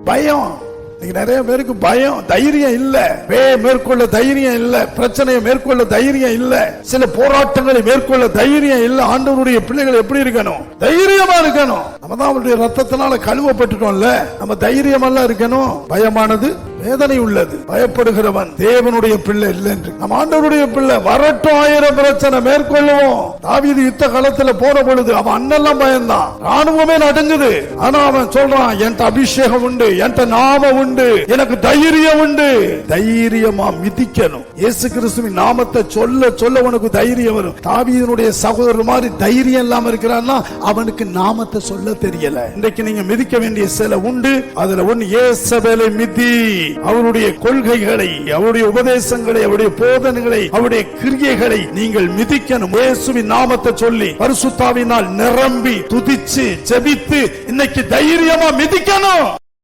பயம். நிறைய பேருக்கு பயம், தைரியம் இல்ல. மேற்கொள்ள தைரியம் இல்ல, பிரச்சனையை மேற்கொள்ள தைரியம் இல்ல, சில போராட்டங்களை மேற்கொள்ள தைரியம் இல்ல. ஆண்டவருடைய பிள்ளைகள் எப்படி இருக்கணும்? தைரியமா இருக்கணும். நம்ம தான் அவருடைய ரத்தத்தினால கழுவப்பட்டுட்டோம்ல, நம்ம தைரியமெல்லாம் இருக்கணும். பயமானது வேதனை உள்ளது, பயப்படுகிறவன் தேவனுடைய பிள்ளை இல்லை என்று. நம்ம ஆண்டவருடைய பிள்ளை. வரட்டும் 1000 பிரச்சனை மேற்கொள்ளுவோம். தாவீது யுத்த காலத்துல போற பொழுது அவன் அண்ணெல்லாம் பயந்தான், ராணுவமே நடுங்குது. ஆனா அவன் சொல்றான், என்கிட்ட அபிஷேகம் உண்டு, என்கிட்ட நாமம் உண்டு, எனக்கு தைரியம் உண்டு. தைரியமா மிதிக்கணும். இயேசு கிறிஸ்துவின் நாமத்தை சொல்ல சொல்ல உனக்கு தைரியம் வரும். தாவீதுனுடைய சகோதரர் மாதிரி தைரியம் இல்லாம இருக்கிறான்னா அவனுக்கு நாமத்தை சொல்ல தெரியல. இன்றைக்கு நீங்க மிதிக்க வேண்டிய சில உண்டு. அதுல ஒன்னு இயேசுவை மிதி. அவருடைய கொள்கைகளை, அவருடைய உபதேசங்களை, அவருடைய போதனைகளை, அவருடைய கிரியைகளை நீங்கள் மிதிக்கணும். இயேசுவின் நாமத்தை சொல்லி பரிசுத்தாவினால் நிரம்பி துதிச்சு ஜெபித்து இன்னைக்கு தைரியமா மிதிக்கணும்.